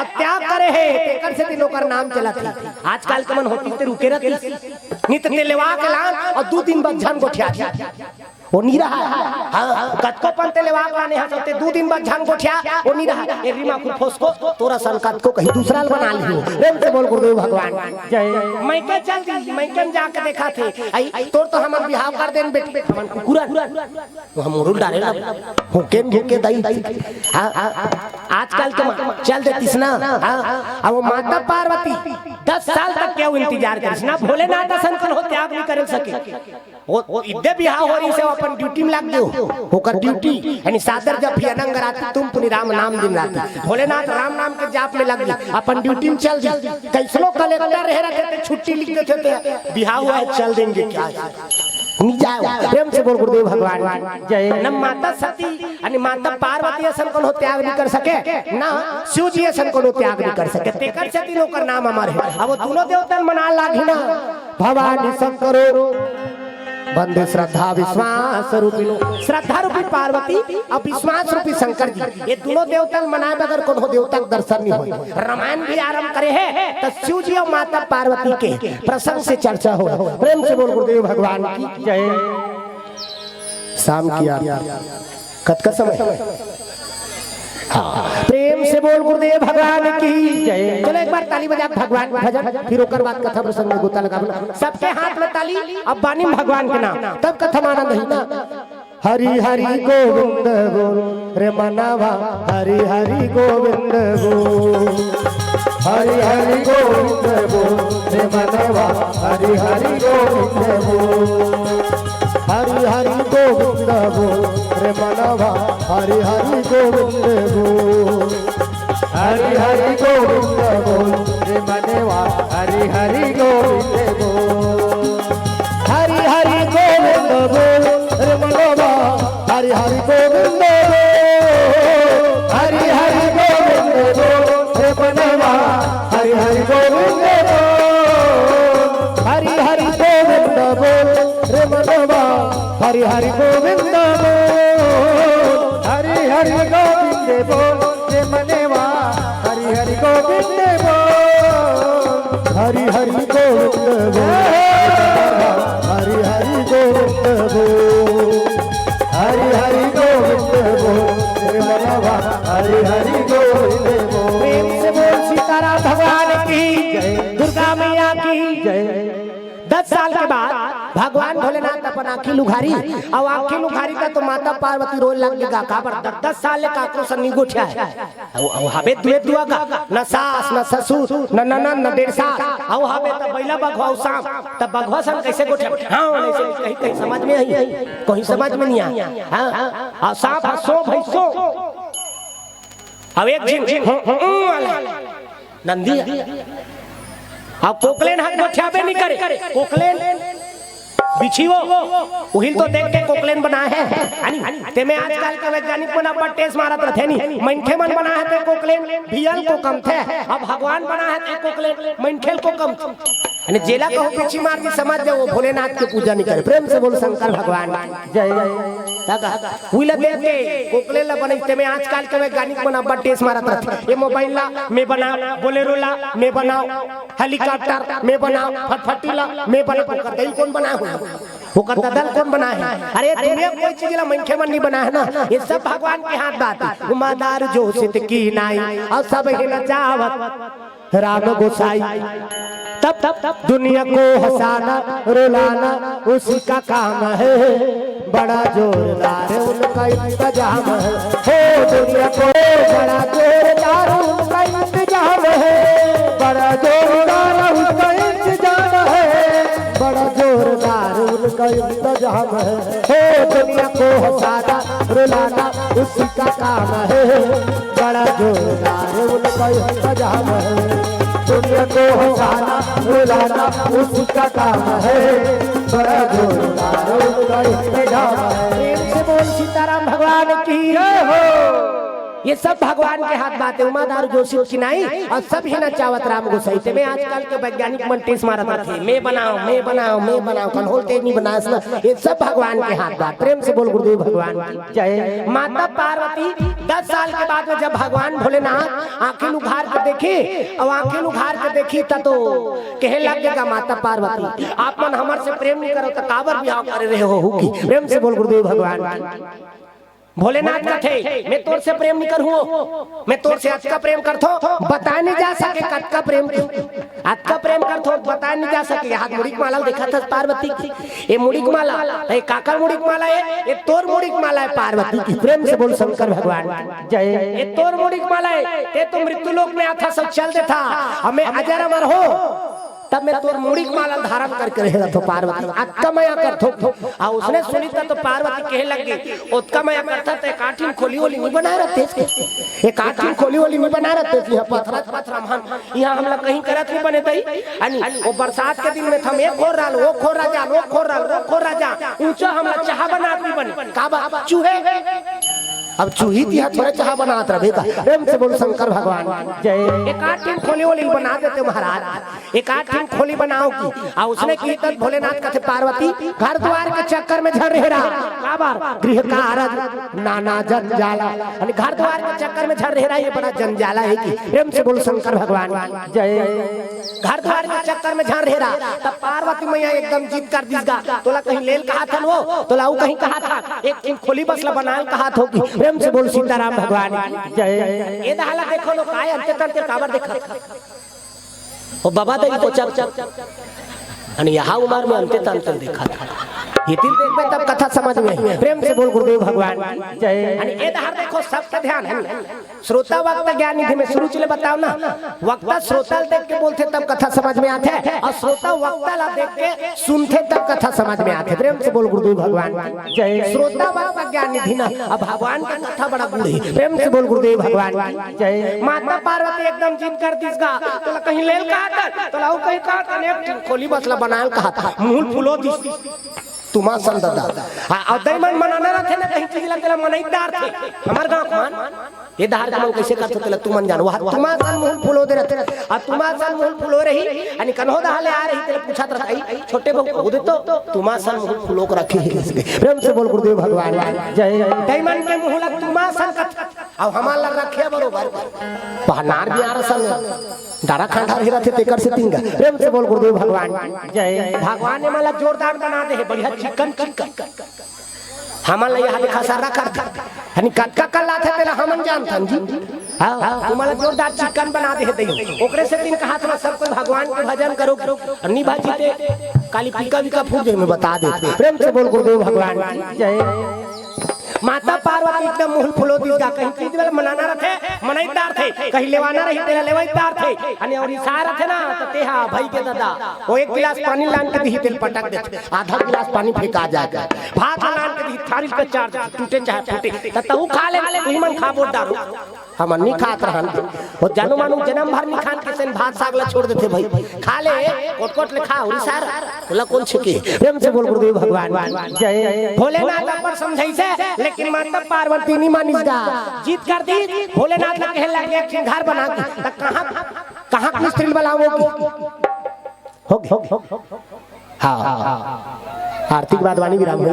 और त्याग करे है तेकर से तीनों का नाम चला था। आजकल के मन होती ते रुके रहती नित ते लेवा के लान और 2 दिन बाद झन गोठिया वो नहीं रहा। हां कतको पंते लेवा लाने हसते 2 दिन बाद झन गोठिया वो नहीं रहा। ए रीमा खुद फोसको तोरा संकट को कहीं दूसरा बना लियो। प्रेम से बोल गुरुदेव भगवान जय। मैं के चल दी मैं के जाके देखा थे आई तोर तो हमर बिहाव कर देन बेटी हमन कुकुरा हम मुरुल डाले ना होके भूके दई। हां आजकल के चल देतीस ना। हां वो माता पार्वती 10 साल तक क्यों इंतजार करिस ना भोलेनाथ दर्शन कर हो त्याग नहीं कर सके। वो इद्दे बिहाव हो रही से अपन ड्यूटी में लग गयो होकर ड्यूटी यानी सादर जब भी अनंग राती तुम पुनि राम नाम दिन राती भोलेनाथ राम नाम के जाप में लग गई अपन ड्यूटी में चल जा। कैसलो कलेक्टर रह रहे थे छुट्टी लिख देते थे बिहाव हुआ है चल देंगे क्या नहीं जाओ। प्रेम से बोल गुरुदेव भगवान जय। न माता सती यानी माता पार्वती असन को त्याग नहीं कर सके ना शिव जी असन को त्याग नहीं कर सके। तेकर से तीनों का नाम हमारे अब वो दोनों देवता मना लागी ना भवानी शंकरो बंदे श्रद्धा विश्वास रूपिनो श्रद्धा रूपी पार्वती और विश्वास रूपी शंकर जी ये दोनों देवता मनाए बगैर कोनो देवता का दर्शन नहीं हो। रामायण भी आरंभ करे है तो शिव जी और माता पार्वती के प्रसंग से चर्चा हो। प्रेम से बोल गुरुदेव भगवान की जय। शाम की कत का समय प्रेम से बोल गुरुदेव भगवान की जय। चलो एक बार ताली बजा भगवान भजन फिर ओकर बाद कथा प्रसंग में गोता लगा सबके हाथ में ताली अब बानी भगवान के नाम तब कथा माना नहीं ना। हरि हरि गोविंद बोल रे मनवा हरि हरि गोविंद बोल हरि हरि गोविंद बोल रे मनवा हरि हरि गोविंद बोल हरि हरि गोविंद बोल रे मनवा हरि हरि गोविंद बोल हरि हरि गोविंद बोल रे मनवा हरि हरि गोविंद बोल हरि हरि गोविंद बोल रे मनवा हरि हरि गोविंद बोल हरि हरि गोविंद बोल रे मनवा हरि हरि गोविंद बोल हरि हरि गोविंद बोल रे मनवा हरि हरि गोविंद बोल हरि हरि गोविंद बोल रे मनवा हरि हरि गोविंद बोल हरि हरि गोविंद बोल हरि हरि गोविंद बोल हरि हरि गोविंद बोल रे मनवा हरि हरि गोविंद बोल। प्रेम से बोल सीताराम भगवान की जय दुर्गा मैया की जय। 10 साल के बाद भगवान भोलेनाथ अपन आँखी लुघारी और आँखी लुघारी का तो माता पार्वती रोल लग गया काबर 10 साल ले काकरो सन निगोठिया है और हबे दुए दुआ का न सास न ससुर न ननन न डेढ़सा और हबे त बैला बघवा साम त बघवा सन कैसे गोठिया। हां ऐसे कहीं कहीं समझ में आई कहीं समझ में नहीं आया। हां और सांप सो भैसो अब एक जिन नंदी अब कोकलेन हाथ गोठियाबे नहीं करे कोकलेन बिछियो उहिल तो देख के कोकलेन बना है ते में आजकल के वैज्ञानिक मन अपन टेस्ट मारत रहथे नहीं मनखे मन बना है ते कोकलेन भियल को कम थे अब भगवान बना है ते कोकलेन मनखेल को कम यानी जेला को पीछे मार के समझ जाओ वो भोलेनाथ की पूजा नहीं करे। प्रेम से बोल शंकर भगवान जय जय। उइला देख के कोकलेन ला बनते में आजकल के वैज्ञानिक मन अपन टेस्ट मारत रहथे ये मोबाइल ला मैं बनाओ बोलेरो ला मैं बनाओ हेलीकॉप्टर मैं बनाओ फटफटी ला मैं बनाओ कर दिल कौन बना हुआ वो करता दल कौन बना है। अरे दुनिया कोई चीज ला मनखे मन नहीं बना है ना ये सब भगवान के हाथ बात उमादार जो सित की नाई और सब ही नचावत राम गोसाई तब तब दुनिया को हंसाना रुलाना उसी का काम है बड़ा जोरदार उनका इंतजाम है हो दुनिया को बड़ा जोरदार उनका इंतजाम है बड़ा जोरदार उनका इंतजाम है बड़ा जोरदार उनका इंतजाम है हो दुनिया को हंसाना रुलाना उसी का काम है बड़ा जोरदार उनका इंतजाम है दुनिया को हंसाना रुलाना उसका काम है बड़ा जोरदार उनका इंतजाम है। प्रेम से बोल सीताराम भगवान की जय हो। ये सब भगवान के हाथ बात है। उमादार जोशी की नहीं और सब ही ना चावत राम गोसाई में आजकल के वैज्ञानिक मन टेस मारत थे मैं बनाओ कन्होल तेज नहीं बना ये सब भगवान के हाथ बात। प्रेम से बोल गुरुदेव भगवान की जय। माता पार्वती 10 साल के बाद में जब भगवान भोलेनाथ आंखें उघार के देखे और आंखें उघार के देखी तो कहे लगेगा माता पार्वती आप मन हमर से प्रेम नहीं करो तो काबर बियाह करे रहे हो की। प्रेम से बोल गुरुदेव भगवान। भोलेनाथ कथे मैं तोर से प्रेम नहीं करूँ, मैं तोर से आज का प्रेम करथो बता नहीं जा सके कद का प्रेम आज का प्रेम करथो बता नहीं जा सके। हाथ मुड़ीक माला देखा था पार्वती की ये मुड़ीक माला ये काका मुड़ीक माला है ये तोर मुड़ीक माला है पार्वती की। प्रेम से बोल शंकर भगवान जय। ये तोर मुड़ीक माला है ते तो मृत्यु लोक में आता सब चल देता हमें अजर अमर हो तब मैं तोर मुड़ीक माला धारण करके रहेगा तो पार्वती अक्का मया करथो। आ उसने सुनी तो पार्वती कहे लग गई ओतका मया करता ते काठिन खोली ओली नहीं बना रहते ये काठिन खोली ओली नहीं बना रहते यहां पथरा हम यहां हमला कहीं करत नहीं बने तई अनि वो बरसात के दिन में हम एक खोर राल वो खोर राजा वो खोर राजा ऊंचा हमला चाह बनात नहीं बने का चूहे अब चूही दिया थोड़ा चाह बनात रहे का। प्रेम से बोल शंकर भगवान जय। एक आठिन खोली ओली बना देते महाराज एक आठिन खोली बनाओ की आ उसने की तब भोलेनाथ कथे पार्वती घर द्वार के चक्कर में झर रहे रहा बार गृह कार्य नाना जंजाला यानी घर द्वार के चक्कर में झर रहा ये बड़ा जंजाला है की। प्रेम से बोल शंकर भगवान जय। घर द्वार के चक्कर में झर रहा तब पार्वती मैया एकदम जीत कर दिसगा तोला कहीं लेल कहा था वो तोला वो कहीं कहा था एक खोली बसला बनाए कहा था की। प्रेम से बोल सीताराम भगवान जय। ये दहला देखो लो काय अंते तंते काबर देखा ओ बाबा दई को चप अनि यहाँ उमर में अंते तंते देखा ये दिल देख में तब कथा समझ में। प्रेम से बोल गुरुदेव भगवान जय। अनि ये दहर देखो सबका ध्यान है श्रोता वक्ता ज्ञान निधि में शुरू चले बताओ ना वक्ता श्रोता देख के बोलते तब कथा समझ में आते है और श्रोता वक्ता ला देख के सुनते तब कथा समझ में आते। प्रेम से बोल गुरुदेव भगवान जय। श्रोता वक्ता ज्ञान निधि ना अब भगवान का कथा बड़ा गुड़ है। प्रेम से बोल गुरुदेव भगवान जय। माता पार्वती एकदम जिद कर दिसगा तो कहीं लेल कहा था तो लाऊ कहीं कहा था ने खोली बसला बनाए कहा था मूल फूलो दिस तुमा संददा आ दैमन मनाना रथे ना कहीं चीज लगला मनईदार थे हमार गांव मान ये दहार गांव कैसे करते तले तुमन जानो वह तुमा सन मूल फूलो दे रहते आ तुमा सन मूल फूलो रही अनि कन्हो दहाले आ रही तेरे पूछा था आई छोटे बहु दे तो तुमा सन मूल फूलो को रखी है। प्रेम से बोल गुरुदेव भगवान जय। दैमन के मुंह लग तुमा सन अब हमार लग रखे बरोबर पहनार भी आ रसन डारा खंडा रही रहते तेकर से तिंगा। प्रेम से बोल गुरुदेव भगवान जय। भगवान ने माला जोरदार बना दे है बढ़िया चिकन हमारा यहाँ लिखा सारा कर यानी कक्का कल्ला थे तेरा हमन जानता जी हां तुम्हारा जोरदार चिकन बना दे है ओकरे से दिन कहा था सब कोई भगवान के भजन करो अन्नी भाजी ते काली पीका विका फूट दे में बता दे। प्रेम से बोल गुरुदेव भगवान जय। माता पार्वती एकदम मुंह फुलो दिसगा कहीं चीज वाला मनाना रथे मनईदार थे कहीं लेवाना रही तेरा लेवाईदार थे अनि और इशारा थे ना तो तेहा भाई के दादा वो एक गिलास पानी लान के दी तेल पटक दे आधा गिलास पानी फेंका जाएगा भात लान के दी थाली पे चार टूटे चाहे फूटे तू खा ले तू मन खा बोल दारू हम नहीं खात रहन वो जानू मानू जन्म भर नहीं खान के सेन भात साग ला छोड़ देते भाई खा ले कोट ले खा और इशारा ला कौन छके। प्रेम से बोल गुरुदेव भगवान जय। भोलेनाथ पर समझाई से लेकिन माता पार्वती नहीं मानिसगा जीत कर दी भोलेनाथ ने कहे लगे एक घर बना के कहां की स्त्री बनाओगी हो हां आर्थिक बात वाणी विराम हो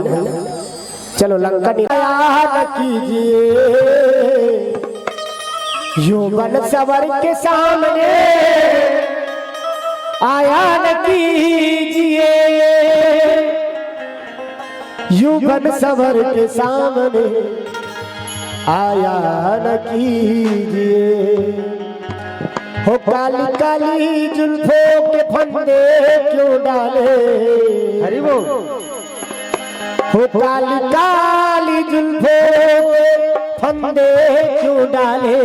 चलो लंका निकाय कीजिए यौवन सवर के सामने आया न कीजिए यौवन सवर के सामने आया न कीजिए हो काली काली जुल्फों के फंदे क्यों डाले हरि बोल हो काली काली जुल्फों के फंदे क्यों डाले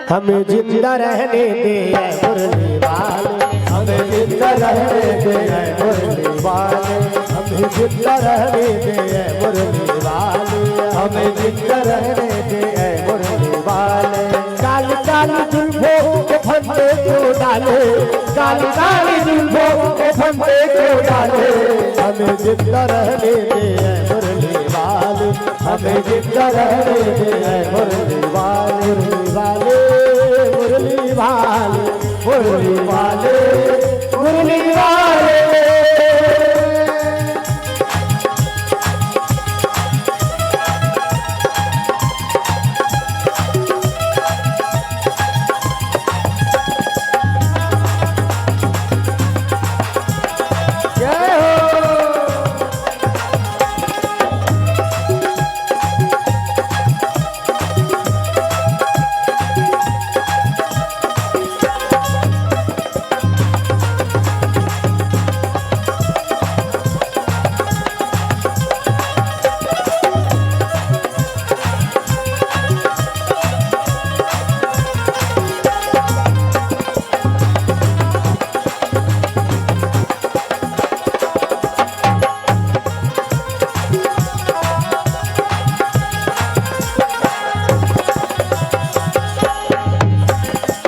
हमें जिंदा रहने दे मुरली वाले हमें जिंदा रहने दे मुरली वाले हमें जिंदा रहने दे मुरली वाले हमें जिंदा रहने दे मुरली वाले काली काली जुल्फों के फंदे क्यों डाले काली काली जुल्फों के फंदे क्यों डाले हमें जिंदा रहने दे मुरली वाले हमें जिंदा रहने दे मुरली वाले मुरली वाले मुरली वाले मुरली वाले।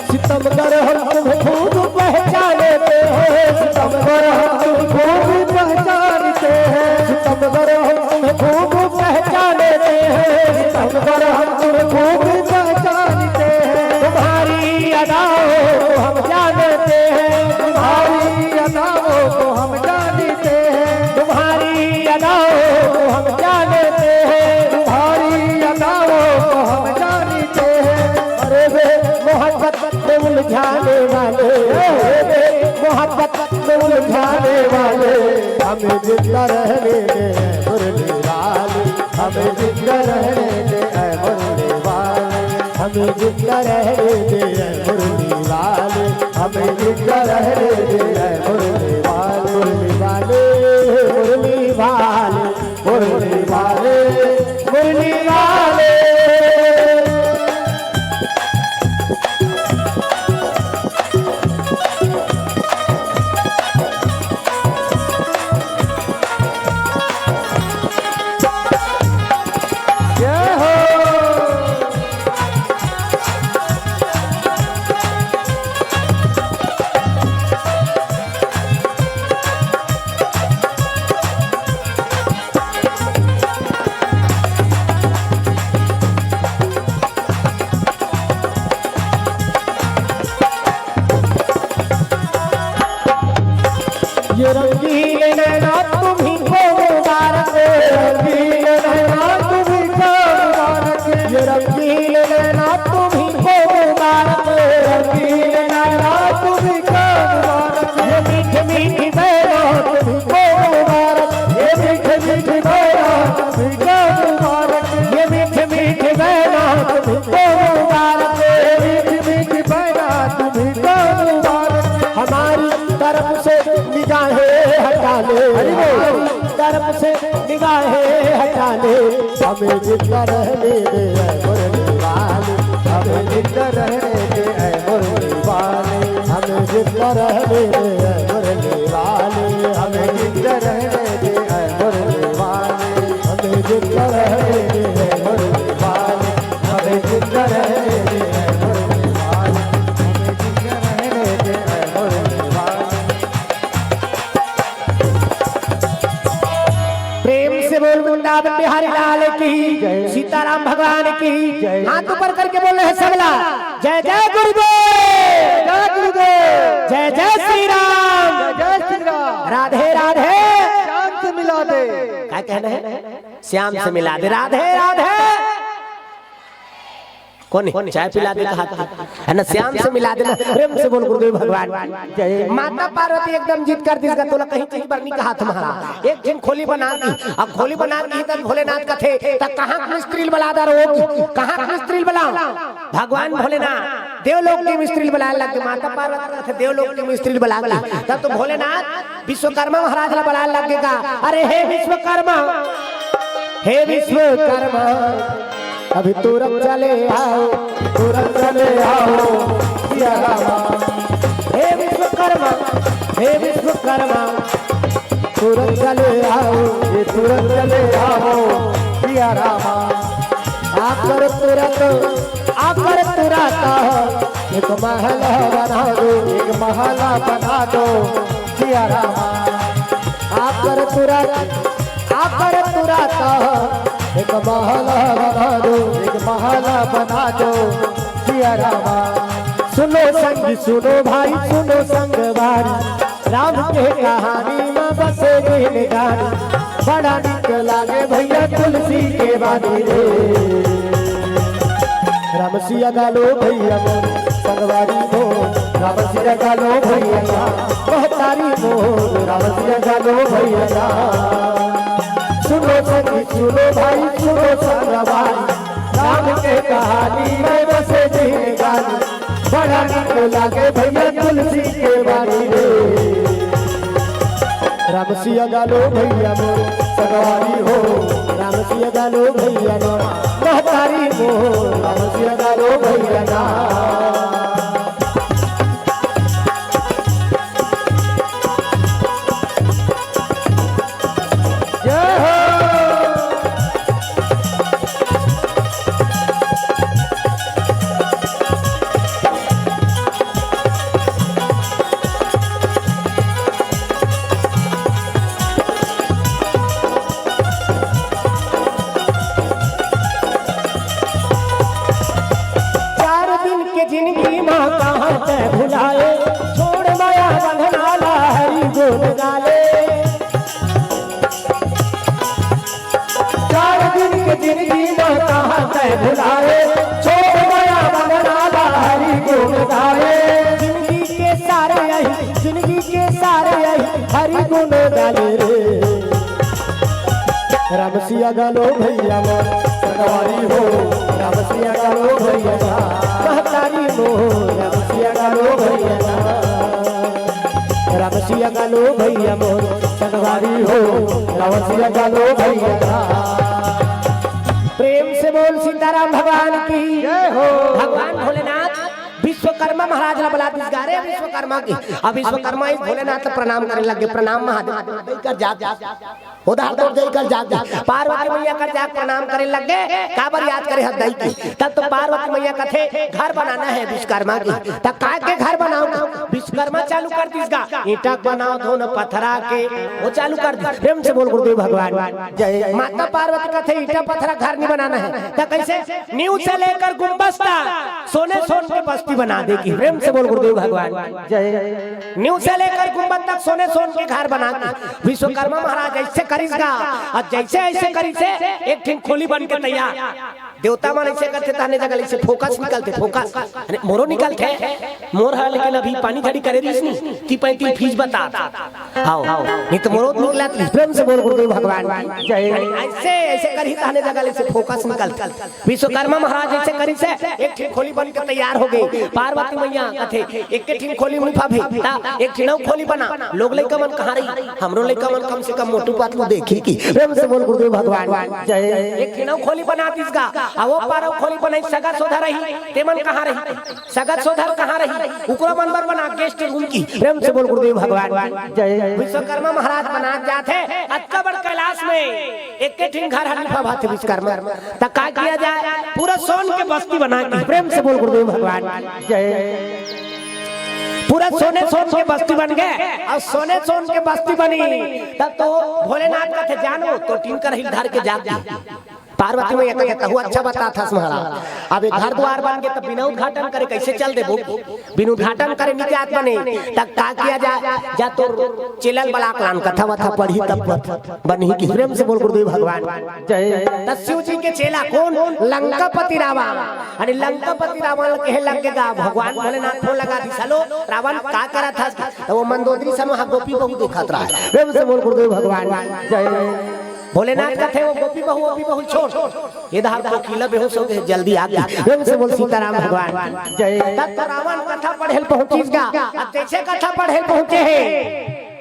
सितमगर हम खूब पहचानते हैं, सितमगर हम खूब पहचानते हैं, सितमगर हम खूब पहचानते हैं, सितमगर हम खूब पहचानते हैं। तुम्हारी अदाओं को हम जानते हैं, तुम्हारी अदाओं को हम जानते हैं, तुम्हारी अदाओं को हम जानते हैं, तुम्हारी अदाओं को हम जानते हैं। अरे वे मोहब्बत में उलझाने वाले, मोहब्बत में उलझाने वाले, हमें जिंदा रहने दे मुरली वाले, हमें जिंदा रहने दे मुरली वाले, हमें जिंदा रहने दे मुरली वाले, हमें जिंदा रहने दे मुरली वाले, मुरली वाले मुरली वाले मुरली वाले मुरली वाले। ये रंगीन नैना तुम्हीं को मुबारक, रंगीन नैना तुम्हीं को मुबारक, ये रंगीन नैना तुम्हीं को मुबारक, रंगीन नैना तुम्हीं को मुबारक। ये मीठी मीठी बैना तुम्हीं को मुबारक, ये मीठी मीठी बैना तुम्हीं को मुबारक, ये मीठी मीठी बैना तुम्हीं को मुबारक, ये मीठी मीठी बैना तुम्हीं को मुबारक। हमारी तरफ से निगाहें हटा ले, हमारी तरफ से निगाहें हटा ले, हमें जिंदा रहने दे मुरली वाले, हमें जिंदा रहने दे मुरली वाले, हमें जिंदा रहने दे मुरली वाले, हमें जिंदा रहने दे मुरली वाले, हमें जिंदा रहने दे मुरली वाले, हमें जिंदा रहने दे मुरली वाले, हमें जिंदा रहने दे मुरली वाले। प्रेम से बोल वृंदावन बिहारी लाल की जय, सीताराम भगवान की जय। हाथ ऊपर करके बोल रहे हैं सबला, जय जय गुरुदेव, जय गुरुदेव, जय जय श्री राम, जय श्री राम, राधे राधे, श्याम से मिला दे। क्या कहना है? श्याम से मिला दे, राधे राधे। कौन चाय पिला दे है ना, श्याम से मिला देना। प्रेम से बोल गुरुदेव भगवान जय। माता पार्वती एकदम जीत कर दिस तोला कहीं कहीं पर नहीं कहा तुम्हारा एक दिन खोली बना दी, अब खोली बना दी तब भोलेनाथ का थे तब कहाँ मिस्त्री बलादार होगी, कहाँ मिस्त्री बला भगवान भोलेनाथ देवलोक की मिस्त्री बला लग गए। माता पार्वती थे देवलोक की मिस्त्री बला तब तो भोलेनाथ विश्वकर्मा महाराज ला बला लगेगा। अरे हे विश्वकर्मा, हे विश्वकर्मा, अभी तुरंत चले आओ, तुरंत चले आओ सिया रामा। हे विश्वकर्मा, हे विश्वकर्मा, तुरंत चले आओ, ये तुरंत चले आओ सिया रामा। आकर तुरंत, आकर तुरंत एक महल बना दो, एक महल बना दो सिया रामा। आकर तुरंत, आकर तुरंत एक महला बना दो, एक महला बना दो सिया रामा। सुनो संग सुनो भाई सुनो संग भाई, राम के कहानी में बसे दिन गानी, बड़ा निक लागे भैया तुलसी के बानी रे। राम सिया गालो भैया मोर संगवारी मोर, राम सिया गालो भैया महतारी मोर, राम सिया गालो भैया। सुनो संग सुनो भाई सुनो संग भाई, राम के कहानी में बसे दिन गानी, बड़ा निक लागे भैया तुलसी के बानी रे। राम सिया गालो भैया मोर सगवारी हो, राम सिया गालो भैया ना महतारी हो, राम सिया गालो भैया ना। जय हो। जिंदगी माँ कहाँ से भुलाए, छोड़ माया बंधना हरी गोद गाले। 4 दिन की जिंदगी माँ कहाँ से भुलाए, छोड़ माया बंधना हरी गोद गाले। जिंदगी के सारे यही, जिंदगी के सारे यही हरी गुण गाले रे। राम सिया गालो भैया मोर सगवारी हो, राम सिया गालो भैया महतारी मोर, राम सिया गालो भैया, राम सिया गालो भैया मोर सगवारी हो, राम सिया गालो भैया। प्रेम से बोल सीताराम भगवान की जय हो। भगवान भोलेनाथ विश्वकर्मा महाराज ला बला गा रहे विश्वकर्मा की। अब विश्वकर्मा ही भोलेनाथ प्रणाम करने लगे, प्रणाम महादेव कर जाग उधार तो जय कर जाग। पार्वती मैया कर जाग प्रणाम करने लगे, काबर याद करे हदई की। तब तो पार्वती मैया कथे घर बनाना है विश्वकर्मा की, तब का के घर बनाओ विश्वकर्मा चालू कर दिसगा, ईंटा बनाओ धोन पत्थरा के वो चालू कर दी। प्रेम से बोल गुरुदेव भगवान जय। माता पार्वती कथे ईंटा पत्थरा घर नहीं बनाना है, तब कैसे नींव से लेकर गुंबद तक सोने सोन के बस्ती बना देगी। प्रेम से बोल गुरुदेव भगवान जय। नींव से लेकर गुंबद तक सोने सोन के घर बना दी। विश्वकर्मा महाराज ऐसे करिसगा, और जैसे ऐसे करी से एक ठीक खोली बन के तैयार। देवता मन ऐसे करते ताने जगह से फोकस निकलते, फोकस मोरो निकलते मोर है, लेकिन अभी पानी झड़ी करे रही नहीं ती 35 फीस बता आओ नहीं तो मोरो निकला। प्रेम से बोल गुरुदेव भगवान जय। ऐसे ऐसे करी ताने जगह से फोकस निकलते। विश्वकर्मा महाराज ऐसे करी से एक ठीक खोली बन के तैयार हो गई। पार्वती मैया कथे एक के ठीक खोली मुफा भेटा, एक ठिनौ खोली बना। लोग लइका मन कहां रही, हमरो लइका मन कम से कम मोटू पातलू देखी की। प्रेम से बोल गुरुदेव भगवान जय। एक ठिनौ खोली बना दिसगा, आ वो पारो खोली बनाई सगा सोधा रही, ते मन कहां रही, सगा सोधर कहां रही, उकरा मनबर बना गेस्ट रूम की। प्रेम से बोल गुरुदेव भगवान जय। विश्वकर्मा महाराज बना जाते अत्ता बड़ कैलाश में एक के ठीक घर हनीफा भाते विश्वकर्मा। त का किया जाए, पूरा सोन के बस्ती बना के। प्रेम से बोल गुरुदेव भगवान जय। पूरा सोने सोन के बस्ती बन गए, और सोने सोन के बस्ती बनी। तब तो भोलेनाथ का थे जानो तो टीन कर हिल धर के जाग। पार्वती मैया कहता हुआ अच्छा बता था महाराज, अब एक घर द्वार बन गए तब बिना उद्घाटन करे कैसे चल दे, बिना उद्घाटन करे नहीं जात बने। तब का किया जा तो चिलल बलाक लान कथा वथा पढ़ी तब बनी की। प्रेम से बोल गुरुदेव भगवान जय। शिव जी के चेला कौन, लंकापति रावण। अरे लंकापति रावण कहे लगेगा भगवान भोलेनाथ फोन लगा दी, चलो रावण का करा था, तो वो मंदोदरी सन वहां गोपी बहू देखत रहा। प्रेम से बोल गुरुदेव भगवान जय। भोलेनाथ का थे वो गोपी बहू छोड़ ये धार को किला बेहोश हो गए, जल्दी आ गया। प्रेम से बोल सीताराम भगवान जय। तब रावण कथा पढ़े पहुंचीगा, जैसे कथा पढ़े पहुंचे है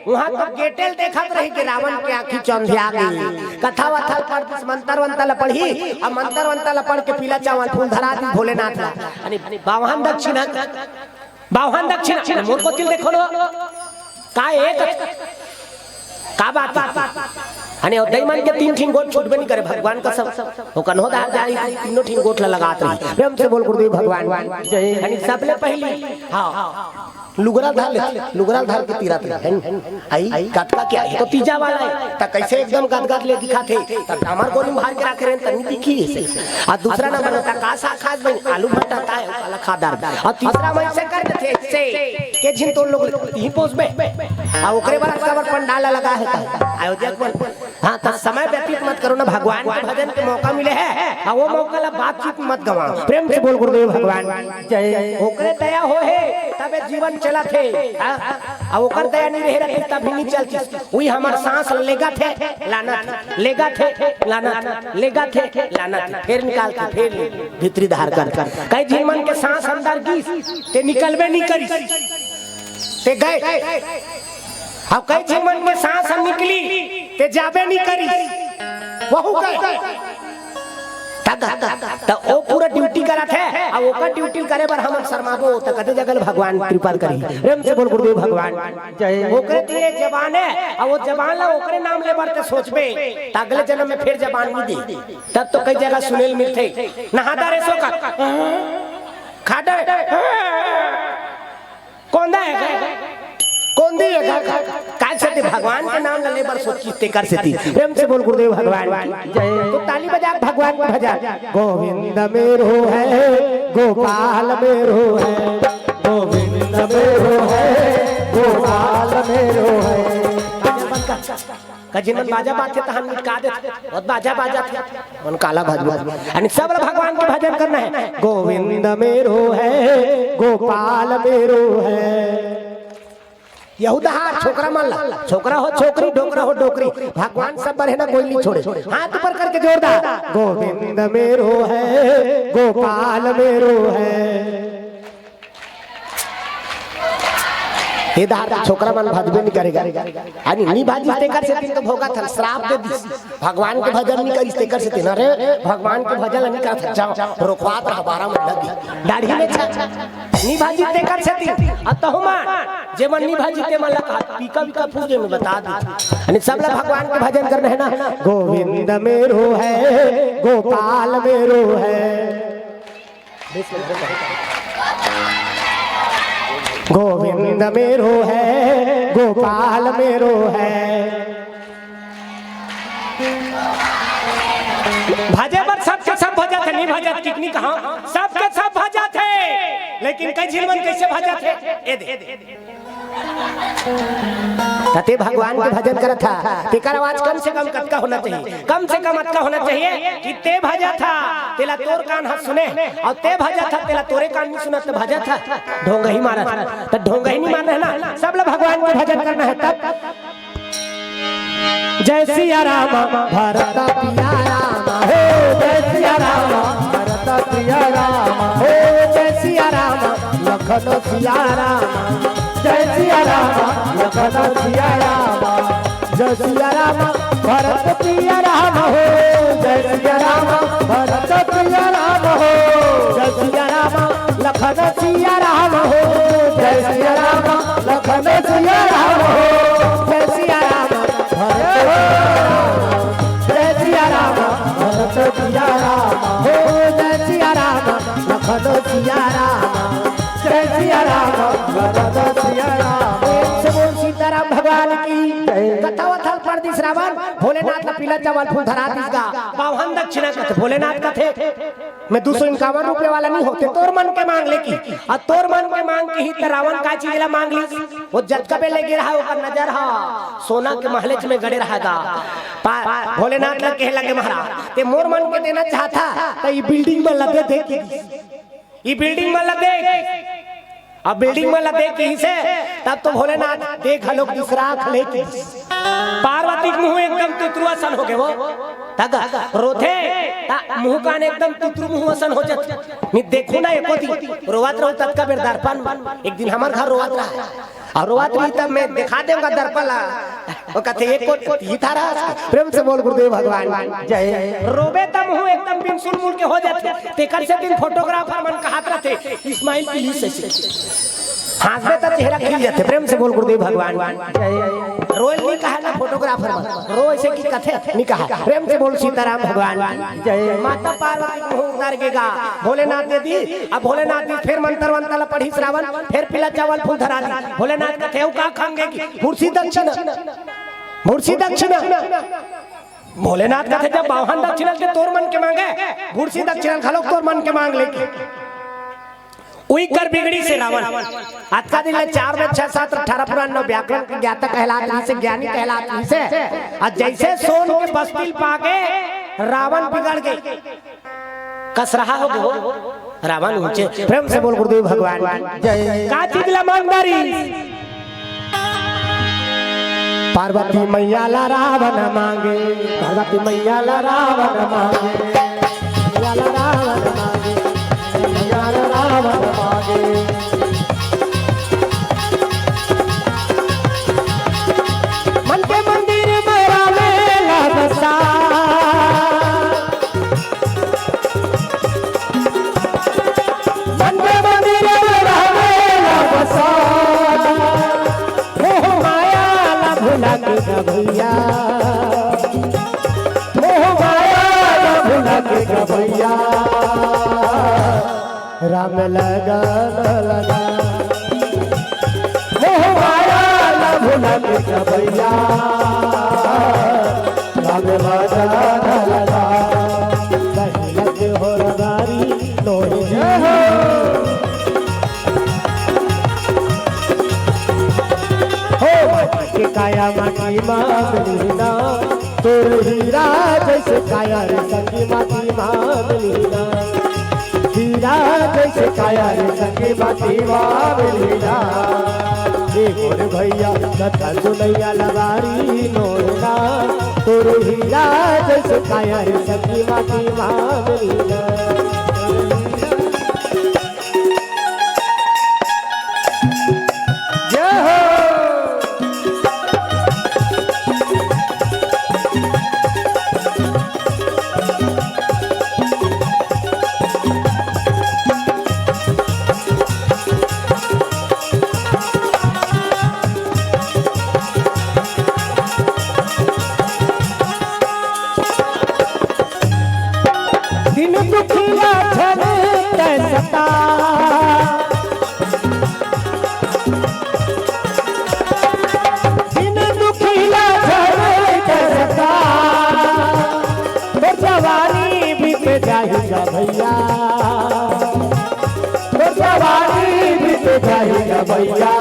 वहां तो गेटेल देखत रही कि रावण के आंखी चौंधिया गई। कथा वथा पढ़ मंत्र वंतल पढ़ी, अब मंत्र वंतल पढ़ के पीला चावल फूल धरा दी भोलेनाथ ला। यानी बावहन दक्षिणा मोर को तिल देखो लो का एक का बात अने दैमान के 3 ठीक गोट छूटबे नहीं करे भगवान का सब हो कन्हो दार जाई तीनों ठीक गोट लगात रही। प्रेम से बोल गुरुदेव भगवान जय। यानी सबले पहली हां लुगरा धाल के तीरा आई कटका क्या है तो तीजा वाला है त कैसे एकदम गदगद ले दिखाते त हमार गोली मार के रख रहे तनी दिखी ऐसे आ दूसरा ना बनता का सा खास बन आलू भट्टा का है काला खादार और तीसरा मैं से कर देते से के जिन तो लोग ही पोस में आ ओकरे बार कवर पंडाल लगा है अयोध्या को हां त समय व्यतीत मत करो ना भगवान के भजन के मौका मिले है आ वो मौका ला बातचीत मत गवाओ प्रेम से बोल गुरुदेव भगवान जय ओकरे दया हो है तबे जीवन चला थे आ ओकर दया नहीं रहे रहती तब नहीं चलती वही हमार सांस लेगा थे लानत लेगा थे लानत लेगा थे लानत फिर निकाल के फिर भीतरी धार कर कई जीवन के सांस अंदर की ते निकलबे नहीं करी ते गए अब कई जीवन में सांस निकली ते जाबे नहीं करी वहु गए तो ओ पूरा ड्यूटी करत है अब ओकर ड्यूटी करे बर हम शर्माबो त कते जगल भगवान कृपा करी प्रेम से बोल गुरुदेव भगवान जय ओकरे दिए जबान है अब वो जबान ला ओकरे नाम ले बर ते सोचबे त अगले जन्म में फिर जबान नहीं दे तब तो कई जगह सुनेल मिलथे नहादा रे सो का खाडा कौंदा है कौन दी है काय से भगवान के नाम ले बर सोच की कर सेती प्रेम से बोल गुरुदेव भगवान जय तो ताली बजा भगवान का भजन गोविंद मेरो है गोपाल मेरो है गोविंद मेरो है गोपाल मेरो है कजिन बाजा बात है हम निका दे बहुत बाजा बाजा थे उन काला भजन यानी सब भगवान के भजन करना है गोविंद मेरो है गोपाल मेरो है यहूदा छोकरा मान ला छोकरा हो छोकरी डोकरा हो डोकरी भगवान सब पर है ना कोई नहीं छोड़े हाथ ऊपर करके जोरदार गोविंद मेरो है गोपाल मेरो है ये दार छोकरा मन भजबे नहीं करेगा यानी नहीं भाजी ते कर से तो भोगा था श्राप दे दी भगवान के भजन नहीं करी ते कर से ना रे भगवान के भजन नहीं कर जाओ रोकवात रहा 12 में लगी दाढ़ी में नहीं भाजी ते कर से अतहुमान जे मन नहीं भाजी ते मन लगा पीका पीका पूजे में बता दी यानी सब लोग भगवान के भजन करना है ना गोविंद मेरो है गोपाल मेरो है गोविंद मेरो है गोपाल मेरो है भजे पर सबके सब भजा थे नहीं भजा कितनी कहा सबके सब भजा थे लेकिन कई जीवन कैसे भजा थे ए दे ते भगवान के भजन करत था तेकर आवाज कम से कम कटका होना चाहिए कम से कम अटका होना चाहिए कि ते भजा था तेला तोर कान हाथ सुने और ते भजा था तेला तोरे कान नहीं सुना तो भजा था ढोंगा ही मारा तो ढोंगा ही नहीं मारना है ना सब लोग भगवान के भजन करना है तब जय सिया राम भरत पिया राम हो जय सिया राम भरत पिया राम हो जय सिया राम लखन सिया राम जय सिया राम लखन सिया राम जय सिया राम भरत पिया राम हो जय सिया राम भरत पिया राम हो जय सिया राम लखन सिया राम हो जय सिया राम लखन सिया राम हो जय सिया राम जय सिया राम भरत पिया राम हो जय सिया राम लखन सिया राम जय सिया राम भरत सिया राम सीताराम भगवान की कथा वथल पर दी श्रावण भोलेनाथ का पीला चावल फूल धरा दीसगा पावन दक्षिणा कथे भोलेनाथ कथे मैं 251 रुपए वाला नहीं होते तोर मन के मांग ले की और तोर मन के मांग की ही रावण का चीज ला मांग ली वो जटका पे ले गिरा ओकर नजर हा सोना के महल में गड़े रहेगा भोलेनाथ ने कहे लगे महाराज ते मोर मन के देना चाहता तो ये बिल्डिंग में लगे देख ये बिल्डिंग में लगे अब बिल्डिंग में लगे कहीं से तब तो भोलेनाथ देख लोग दूसरा खले की पार्वती के मुंह एकदम तुतरुआसन हो गए वो तग रोथे मुंह कान एकदम तुतरु मुंह असन हो जाते नहीं देखो ना एको दी रोवात रहो तब का बेर दर्पण एक दिन हमार घर रोवात रहा और रोवात रही तब मैं दिखा दूंगा दर्पण वो कहते एको ही था रहा प्रेम से बोल गुरुदेव भगवान जय रोबे तब मुंह एकदम बिनसुल मुल के हो जाते तेकर से दिन फोटोग्राफर मन कहात रहते इस्माइल प्लीज से हंसबे तो चेहरा खिल जाते। प्रेम से बोल गुरुदेव भगवान रोयल नहीं कहा ना फोटोग्राफर रो ऐसे की कथे नहीं कहा। प्रेम से बोल सीताराम भगवान जय। माता पार्वती को उतार गेगा भोलेनाथ दे दी। अब भोलेनाथ दी फिर मंत्र वंतला पढ़ी श्रावण फिर पिला चावल फूल धरा दी। भोलेनाथ कथे का खांगे की मुर्सी दक्षिणा मुर्सी दक्षिणा। भोलेनाथ कथे जब बावन दक्षिणा के तोर मन के मांगे मुर्सी दक्षिणा खलो तोर मन के मांग लेके उई कर बिगड़ी से रावण। आज का दिन 4 में 6 7 18 पुराण 9 व्याकरण के ज्ञाता कहलाते से ज्ञानी कहलाते से। आज जैसे सोन के बस्तिल पाके रावण बिगड़ गए कस रहा हो गो रावण ऊंचे। प्रेम से बोल गुरुदेव भगवान जय। का चीज ला मांगदारी पार्वती मैया ला रावण मांगे। पार्वती मैया ला रावण मांगे। मैया ला रावण मांगे। मैया ला रावण मांगे। मन के मंदिर में रामेला बसा। मन के मंदिर में रामेला बसा। मोह माया ला भुला के भैया। मोह माया ला भुला के भैया। राम लगा लगा मोह माया ला भुला के भैया। राम लगा लगा कहीं लगे हो रगारी लोहे हो के काया माटी मांगलीना तोर हीरा जैसे काया रे संगी माटी मांगलीना। हीरा जैसे काया रे संगी माटी मांगलीना। गोर भैया कथा सुनैया लगारी नोरना तोर हीरा जैसे काया रे संगी माटी मांगलीना। दिन दुखिया झल सता दिन दुखिया झल सता तो जवानी बीत जाएगा भैया। तो जवानी बीत जाएगा भैया।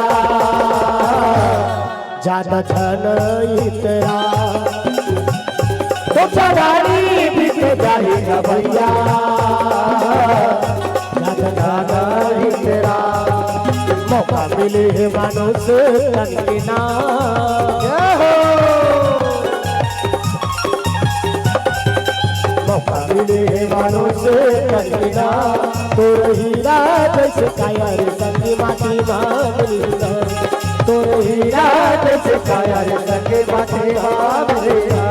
ज्यादा छन तेरा तो जवानी बीत जाएगा भैया। ज्यादा ही तेरा मौका मिले है मानुष तन के नाम। मौका मिले है मानुष तन के नाम। तो हीरा जैसे काया रे संगी माटी मांगलीना। तो हीरा जैसे काया रे संगी माटी मांगलीना।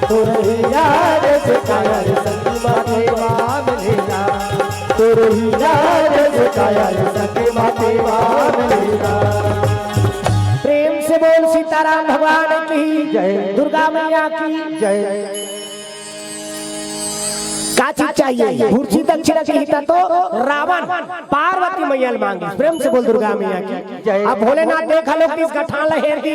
तो हीरा जैसे काया रे संगी माटी मांगलीना। तो हीरा जैसे काया रे संगी माटी मांगलीना। प्रेम से बोल सीताराम भगवान की जय। दुर्गा मैया की जय। का चीज चाहिए मुर्सी दक्षिणा की हिता तो रावण पार्वती मैया मांगी। प्रेम से बोल दुर्गा मैया की जय। अब भोलेनाथ देखा लोग किस गठान लहेर दी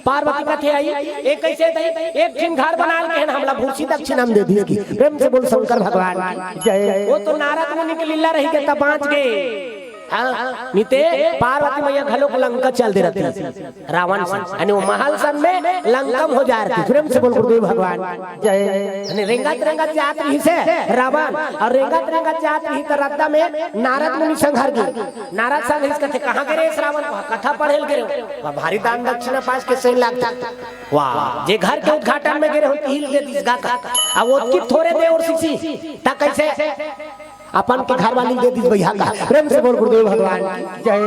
पार्वती कथे आई एक कैसे दई एक दिन घर बना के हमला मुर्सी दक्षिणा में दे दी की। प्रेम से बोल शंकर भगवान जय। वो तो नारद मुनि के लीला रही के तब बाँच गए। नीते पार्वती मैया घलों को लंका चल दे रहती रावण से यानी वो महल सन में लंकम हो जा रही। प्रेम से बोल गुरुदेव भगवान जय। यानी रेंगत रेंगत जात रही से रावण और रेंगत रेंगत जात रही तो रद्दा में नारद मुनि संघर की। नारद संघ इस कथे कहाँ गिरे इस रावण कथा पढ़ेल गिरे भारी दान दक्षिणा पास के सही लगता। वाह जे घर के उद्घाटन में गिरे हो तीर दे दिस गा का अब वो की थोड़े दे और सीसी ता कैसे अपन के घर वाली दे दी भैया का। प्रेम से बोल गुरुदेव भगवान जय।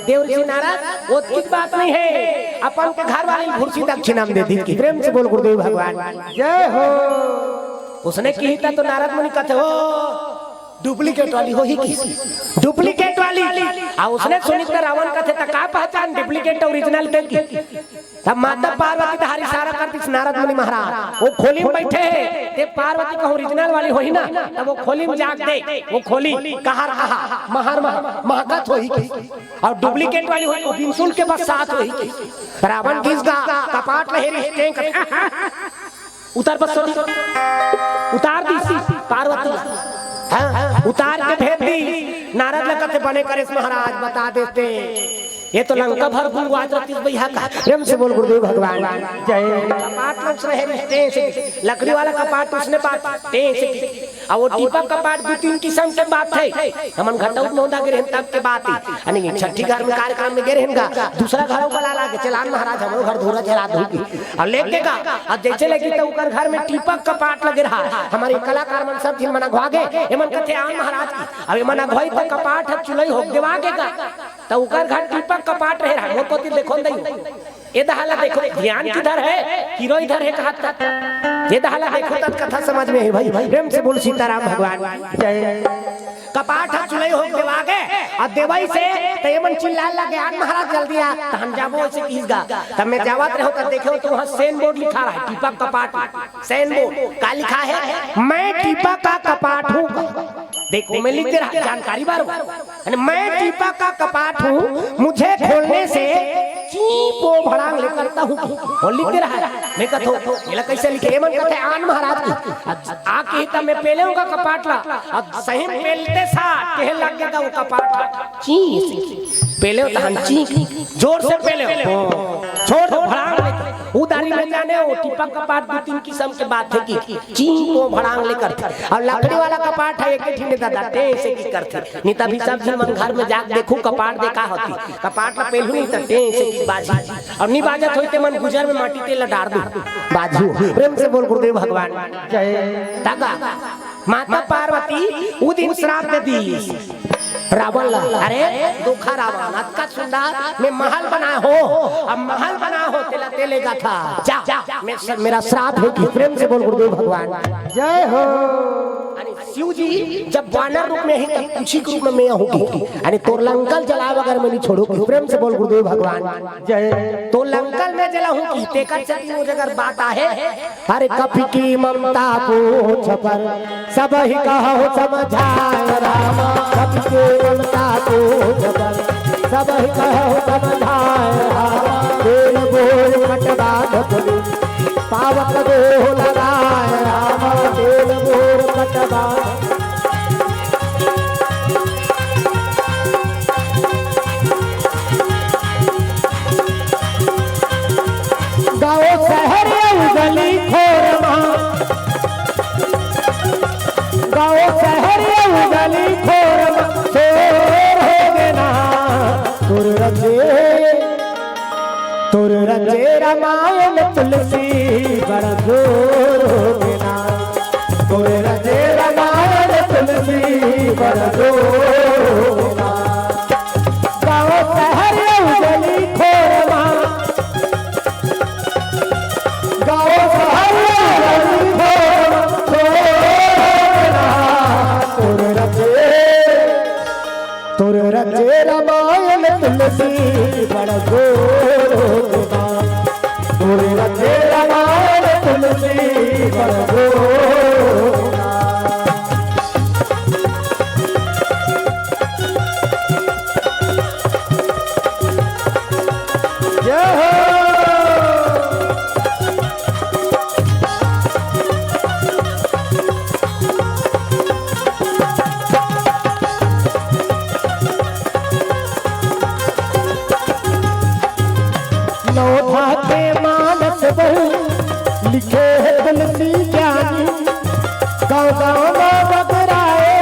देव ऋषि नारद वो ठीक बात नहीं है अपन के घर वाली मुर्सी दक्षिणा में दे दी। प्रेम से बोल गुरुदेव भगवान जय हो। उसने की था तो नारद मुनि कहते हो डुप्लीकेट वाली हो ही की डुप्लीकेट वाली आ उसने सुनी तो रावण का थे त का पहचान डुप्लीकेट ओरिजिनल के की तब माता पार्वती तो हरी सारा करती नारद मुनि महाराज वो खोली में बैठे हैं ते पार्वती का ओरिजिनल वाली होई ना तब वो खोली में जाग दे वो खोली कहा रहा महार महकत होई की और डुप्लीकेट वाली होई वो बिनसुल के बस साथ होई की रावण घिस गा कपाट लहेरी टेंक उतार बस उतार दी पार्वती उतार के भेज दी नारद लगते बने करे महाराज बता देते ये तो लंका भर गुंगवात रहती भैया का प्रेम से बोल गुरुदेव भगवान जय कपाट लोग रहे से लकड़ी वाला कपाट उसने बात से और वो टीपा कपाट दो तीन किस्म के बात है हमन घटौत नोंदा के रहन तब के बात है यानी छठी घर में कार्यक्रम में गे रहनगा दूसरा घरों का ला के चलान महाराज हमरो घर धोरा चला दो और लेके गा अब जैसे लगी तो उकर घर में टीपा कपाट लगे रहा हमारे कलाकार मन सब दिन मना घवागे एमन कथे आन महाराज अब एमन अघोई तो कपाट है चुलई हो देवागेगा तो उकर घर टीपा कपाट रहे रहा मोर पोती देखो नहीं ये दहाला देखो ध्यान किधर है हीरो इधर है कहा ये दहाला देखो तब कथा समझ में है भाई प्रेम से बोल सीताराम भगवान जय कपाट है चुलई हो देवागे और देवई से तो ये मन चिल्ला लगे आन महाराज जल्दी आ तो हम जाबो ऐसे कीसगा तब मैं जावत रहो तब देखो तो वहां सेन बोर्ड लिखा रहा है टीपा कपाट सेन बोर्ड का लिखा है मैं टीपा का कपाट हूं देखो मैं लिख दे रहा जानकारी बारो मैं टीपा का कपाट हूं मुझे खोलने से चीपो भड़ांग ले करता हूं और लिख दे रहा है मैं कहतो ये कैसे लिखे एमन कहते आन महाराज की आके तब मैं पेलेऊंगा कपाट ला अब सही पेलते सा कहे लग गया वो कपाट ची पेले तो हम ची जोर से पेले छोड़ दो भड़ांग लेकर उदारी में जाने वो टीपा कपाट दो तीन किस्म के बात है कि ची को भड़ांग लेकर और लकड़ी वाला कपाट है एक ही में दादा टे से की करते नहीं तभी सब दिन मन घर में जाके देखूं कपाट देखा होती कपाट ला पेलू नहीं तो टे से की बाजी और नहीं बाजत होते मन गुजर में माटी तेल डाल दूं बाजू प्रेम से बोल गुरुदेव भगवान जय तागा माता पार्वती वो दिन श्राप दे दी रावण ला अरे दुखा रावण अतका सुंदर मैं महल बना हो अब महल बना हो तेला तेलेगा था जा मेरा श्राप है कि प्रेम से बोल गुरुदेव भगवान जय हो शिव जी जब वानर रूप में है तब कुछ रूप में मैं होगी यानी तो लंकल जलाव अगर मैं नहीं छोड़ू प्रेम से बोल गुरुदेव भगवान जय तो लंकल में जला हूं की तेकर से वो अगर बात आहे अरे कपि की ममता को छपर सब ही कहो समझाए राम कपि की ममता को छपर सब ही कहो समझाए राम तेल बोल कटवा धपली पावक दो लगाए राम तेल बोल कटवा गाँव शहर गली खोरमा गाँव शहर गली खोरमा शोर हो गना तुर रचे रामायण तुलसी बड़ा जोर हो गना तुर रचे रामायण तुलसी बड़ा जोर हो गना गाँव शहर गली खोरमा तुर रचे रामायण तुलसी बड़ा जोर होगा तुर रचे रामायण तुलसी बड़ा जोर होगा जय हो लोधा के मानस बहु लिखे है तुलसी ज्ञानी गाँव गाँव में बगराए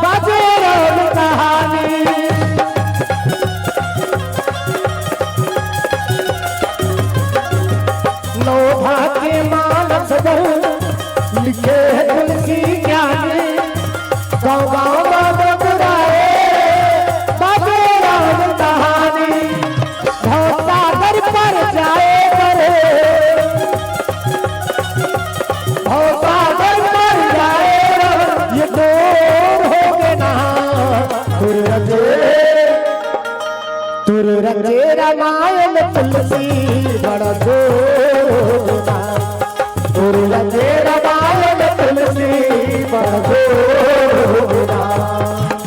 बाजे राम कहानी लोधा के मानस बहु लिखे है तुलसी ज्ञानी गाँव गाँव में बगराए बाजे राम कहानी पर जाए करे रामायण तुलसी बड़ा जोड़ा तोर लगे रामायण तुलसी बड़ा जोड़ा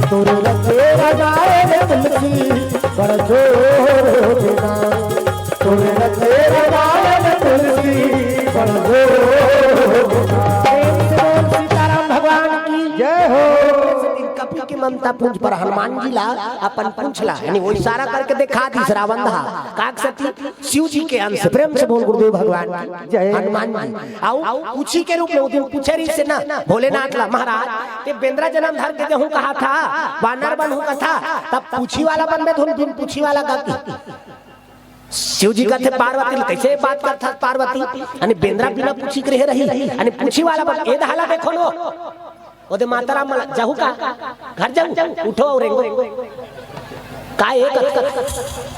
तोर लगे रामायण तुलसी बड़ा जोड़ा तोर लगे रामायण तुलसी बड़ा जोड़ा। सीताराम भगवान की जय हो। कपी की ममता पूंछ पर हनुमान जी ला अपन पूंछला यानी वो इशारा करके दिखा दी रावण धा काक सती शिव जी के अंश प्रेम से बोल गुरुदेव भगवान जय हनुमान जी आओ पूछी के रूप में वो दिन पूछे रही से ना भोलेनाथ ला महाराज ये बेंद्रा जन्म धर के जहूं कहा था वानर बन हूं कथा तब पूछी वाला बन में धुन धुन पूछी वाला गाती शिव जी कहते पार्वती कैसे बात करता पार्वती यानी बेंद्रा बिना पूछी के रही यानी पूछी वाला बन ए दहाला देखो लो ओदे माताराम जाहू का घर जाऊ उठो और रेंगो का एक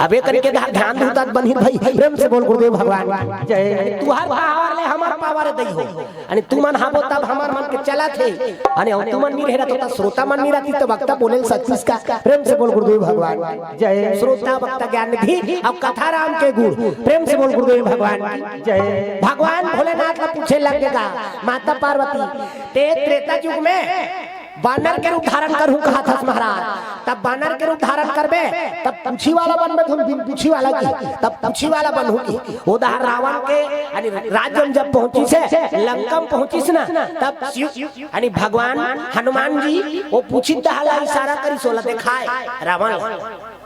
अबे करके ध्यान दूता बनी भाई प्रेम से बोल गुरुदेव भगवान जय तू हर पावर ले हमार पावर दई हो आणि तू मन हाबो तब हमार मन के चला थे आणि तू मन नहीं रह तो श्रोता मन नहीं रहती तो वक्ता बोले सतीश का प्रेम से बोल गुरुदेव भगवान जय श्रोता वक्ता ज्ञान निधि अब कथा राम के गुण प्रेम से बोल गुरुदेव भगवान जय भगवान भोलेनाथ का पूछे लगेगा माता पार्वती ते त्रेता युग में बानर के रूप धारण करूं कहा था महाराज तब बानर के रूप धारण करबे तब पूछी वाला बन में तुम बिन पूछी वाला की तब पूछी वाला बन होगी उदाहरण रावण के यानी राज्य जब पहुंची से लंकम पहुंची से ना तब यानी भगवान हनुमान जी वो पूछी दहाला इशारा करी सोला दिखाए रावण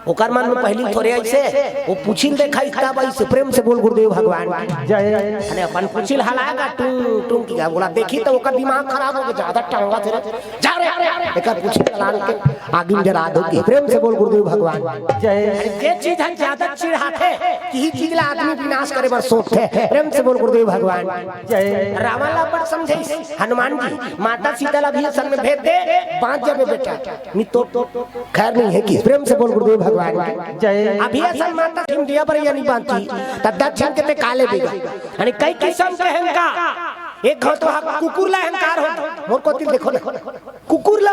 ओकर मन में पहली थोड़े ऐसे वो पूछिल देखा तब ऐसे प्रेम से बोल गुरुदेव भगवान जय अरे अपन पूछिल हलाएगा टूं टूं की बोला देखी तो ओकर दिमाग खराब हो गया ज्यादा टांगा थे जा रे एकर पूछिल लाल के आगे जरा दो की प्रेम से बोल गुरुदेव भगवान जय जे चीज है ज्यादा चिढ़ाते की ही चीज ला आदमी विनाश करे बर सोचते प्रेम से बोल गुरुदेव भगवान जय रावण ला पर समझे हनुमान जी माता सीता ला भी सन में भेज दे बांध जाबे बेटा नी तो खैर नहीं है की प्रेम से बोल गुरुदेव भगवान जय अभी असल माता इंडिया पर यानी बांधी तब दक्षिण के काले बेगा यानी कई किस्म के हंका एक तो कुकुर ला अहंकार हो मोर को दिल देखो कुकुर ला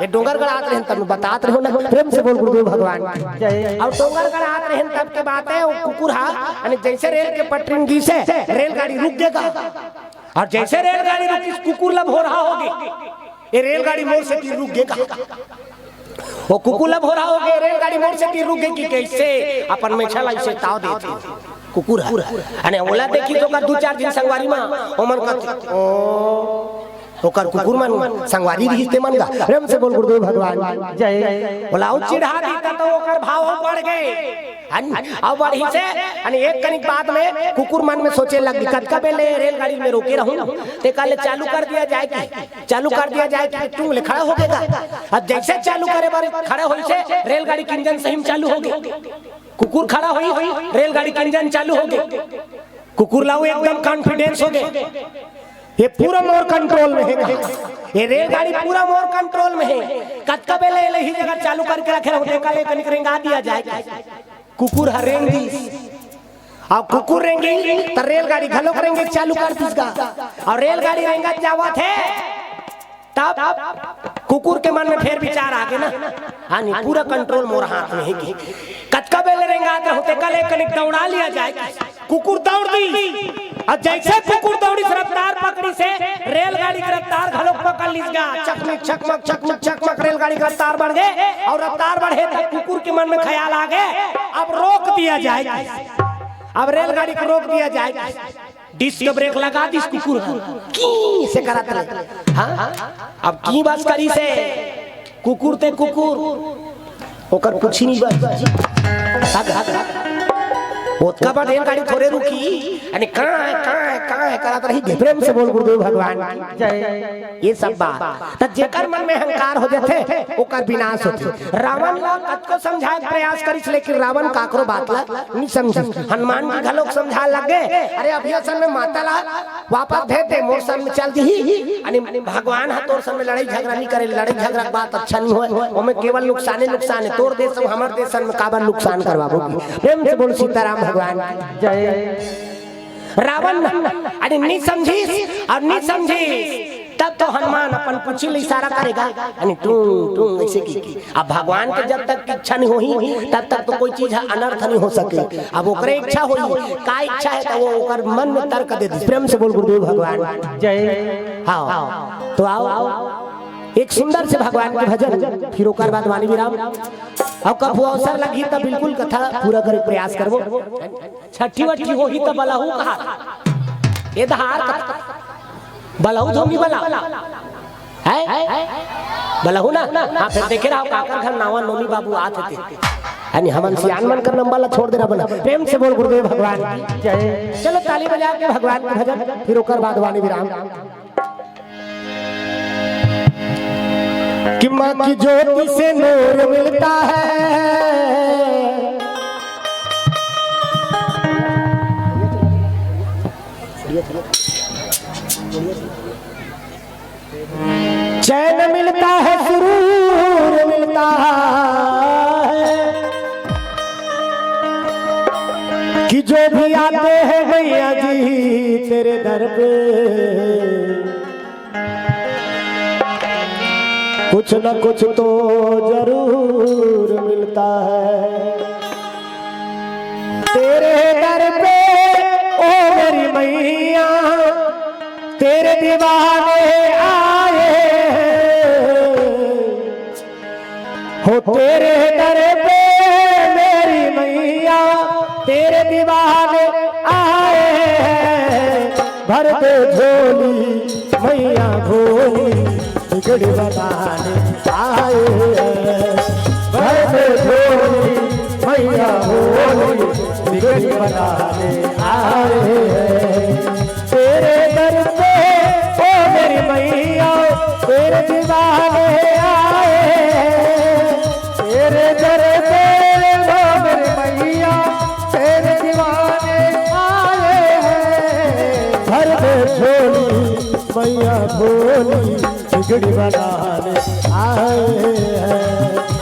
ये डोंगर गड़ात रहन तब बतात रहो ना प्रेम से बोल गुरुदेव भगवान जय और डोंगर गड़ात रहन तब के बात है वो कुकुर हा यानी जैसे रेल के पटरी गी से रेलगाड़ी रुक जाएगा और जैसे रेलगाड़ी रुकी कुकुर लब हो रहा होगी ये रेलगाड़ी मोड़ से रुक जाएगा वो कुकुर लब हो रहा होगा रेलगाड़ी मोड़ से रुक गई कि कैसे अपन में छला इसे ताव देते कुकुर अने ओला देखी तो का 2-4 दिन संगवारी में ओमन का ओकर कुकुर मन संगवारी भी हिस्से मन गा प्रेम से बोल गुरुदेव भगवान जय बोला ओ चिढ़ा दी तो ओकर भाव बढ़ गए अब बढ़ी से अने एक कनिक बाद में कुकुर मन में सोचे लग कतका बेले रेलगाड़ी में रोके रहूं ते काले चालू कर दिया जाए कि टूंग ले खड़ा हो गएगा अब जैसे चालू करे बारे खड़ा होई से रेलगाड़ी के इंजन सही चालू हो गए कुकुर खड़ा हुई रेलगाड़ी का इंजन चालू हो गया कुकुर लाओ एकदम कॉन्फिडेंस हो गए ये पूरा मोर कंट्रोल में है ये रेलगाड़ी पूरा मोर कंट्रोल में है कतका बेले ही जगह चालू करके रखे रहते काले कनिक रेंगा दिया जाए कुकुर हरेंगी और कुकुर रेंगी तो रेलगाड़ी घलो करेंगे चालू कर दीसगा और रेलगाड़ी रेंगा जावा थे तब कुकुर के मन में फिर विचार आ गए ना हाँ नहीं पूरा कंट्रोल मोर हाथ में है कि कतका बेले रेंगाते होते कल एक कनिक दौड़ा लिया जाए कुकुर दौड़ दी और जैसे कुकुर दौड़ी रफ्तार पकड़ी से रेलगाड़ी की रफ्तार घलोक पकड़ लीजिएगा चकमक चकमक चकमक चकमक रेलगाड़ी की रफ्तार बढ़ गए और रफ्तार बढ़े तब कुकुर के मन में ख्याल आ गए अब रोक दिया जाए अब रेलगाड़ी को रोक दिया जाए डिस्क ब्रेक लगा दी कुकुर की से कराता हां अब की बात करी से कुकुर ते कुकुर ओकर पूछी नहीं बात ओतका बड़ रेलगाड़ी थोड़े रुकी यानी कहां है कराता रही प्रेम से बोल गुरुदेव भगवान जय ये सब बात त जेकर मन में अहंकार हो जाते ओकर विनाश होते रावण ला कत को समझाए प्रयास करिस लेकिन रावण काकरो बात ला नहीं समझ हनुमान जी घलोक समझा लगे अरे अभी असल में माता ला वापस भेज दे मोर सन में चल दी यानी भगवान हा तोर सन में लड़ाई झगड़ा नहीं करे लड़ाई झगड़ा की बात अच्छा नहीं होए ओमे केवल नुकसान है तोर देश में हमर देश में काबर नुकसान करवाबोगी प्रेम से बोल सीताराम भगवान जय रावण अरे नहीं समझी और नहीं समझी तब तब तो हनुमान अपन कुचिल इशारा करेगा यानी टूं टूं ऐसे की। अब भगवान के जब तक इच्छा नहीं होई तब तक तो कोई चीज अनर्थ नहीं हो सके। अब ओकरे इच्छा होई का इच्छा है तो वो ओकर मन में तर्क दे दे। प्रेम से बोल गुरुदेव भगवान जय। हाँ तो आओ एक सुंदर से भगवान के भजन, फिर ओकर बाद वाणी विराम। अब कब अवसर लगी तब बिल्कुल कथा पूरा करे प्रयास करबो। छठी वठी होही तो बलहू कहा ये दहार बलहू धोंगी बला है बलहू ना। हाँ फिर देखे रहा काकर घर नावा नोमी बाबू आते थे यानी हमन सियान मन कर नंबर छोड़ देना बना। प्रेम से बोल गुरुदेव भगवान जय। चलो ताली बजा के भगवान के भजन, फिर ओकर बाद वाणी विराम। कि माँ की ज्योति से नूर मिलता है, चैन मिलता है, सुरूर मिलता है। कि जो भी आते हैं मैया जी तेरे दर पे, कुछ न कुछ तो जरूर मिलता है। तेरे दर पे ओ मेरी मैया तेरे दीवाने आए हो। तेरे दर पे मेरी मैया तेरे दीवाने आए हैं। भर दे झोली मैया भोली बिगड़ी बनाने आए हैं। भर दे झोली मैया भोली बिगड़ी बनाने आए हैं। तेरे दर पे ओ मेरी मैया तेरे दीवाने आए हैं। तेरे दर पे ओ मेरी मैया तेरे दीवाने आए हैं। भर दे झोली मैया भोली बिगड़ी बनाने आए हैं।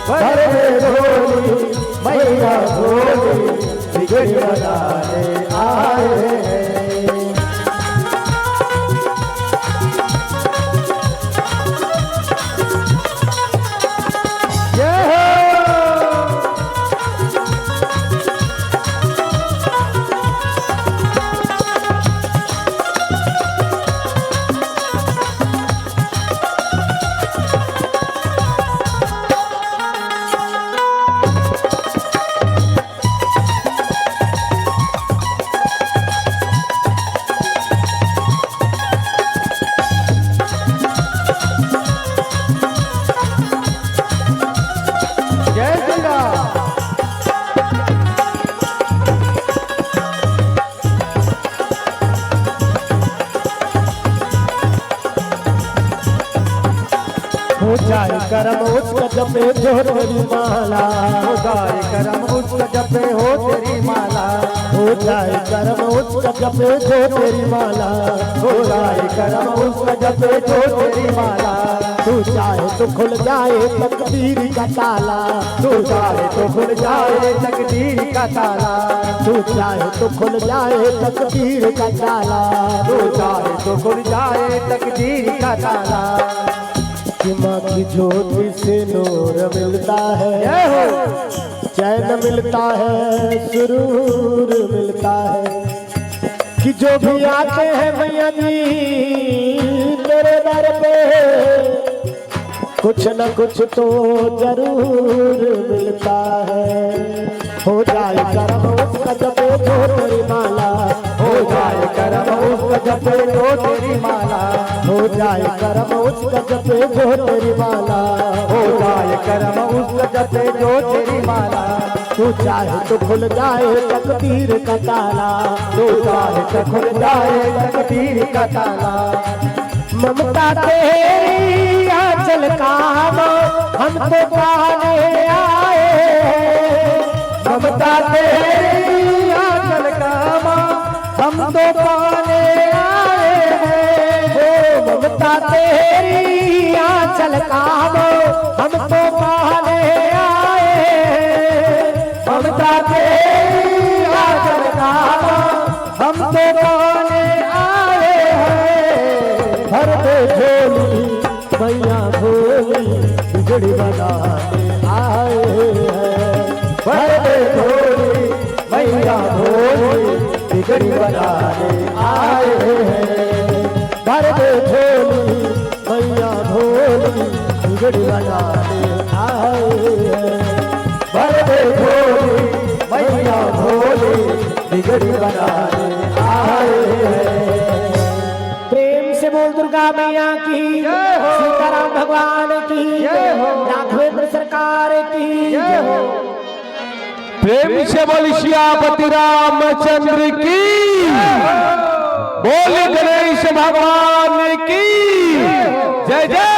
भर दे झोली मैया भोली बिगड़ी बनाने आए हैं। हो जाए करम उसका जपे जो तेरी माला। हो जाए करम उसका जपे हो तेरी माला। हो जाए करम उसका जपे जो तेरी माला। हो जाए करम उसका जपे जो तेरी माला। तू चाहे तो खुल जाए तकदीर का ताला। तू चाहे तो खुल जाए तकदीर का ताला। तू चाहे तो खुल जाए तकदीर का ताला। तू चाहे तो खुल जाए तकदीर का ताला। कि माँ की ज्योति से नूर मिलता है, चैन मिलता है, सुरूर मिलता है। कि जो भी आते हैं मैया जी तेरे दर पे कुछ न कुछ तो जरूर मिलता है। हो जाए करम उसका जपे जो तेरी माला। हो जाए करम उसका जपे जो तेरी माला। हो जाए करम उसका जपे जो तेरी माला। हो जाए करम उसका जपे जो तेरी माला। तू चाहे तो खुल जाए तकदीर का ताला। तू चाहे तो खुल जाए तकदीर का ताला। ममता तेरी आंचल काम हम तो पाने आए। ममता तेरी आंचल काम हम तो पाने आए हैं। ममता तेरी आंचल काम हम तो पाने आए हैं। ममता तेरी आंचल काम हम तो पाने आए हैं। भर दे झोली बिगड़ी बनाने आए हैं। भर दे झोली मैया भोली बिगड़ी बनाने आए हैं। भर दे झोली मैया भोली बिगड़ी बनाने आए हैं। भर दे झोली मैया भोली बिगड़ी बनाने आए हैं। प्रेम से बोल दुर्गा मैया की, सीताराम भगवान की, राघवेंद्र सरकार की। प्रेम से बोल सियापति रामचंद्र की, बोल गणेश भगवान की जय जय।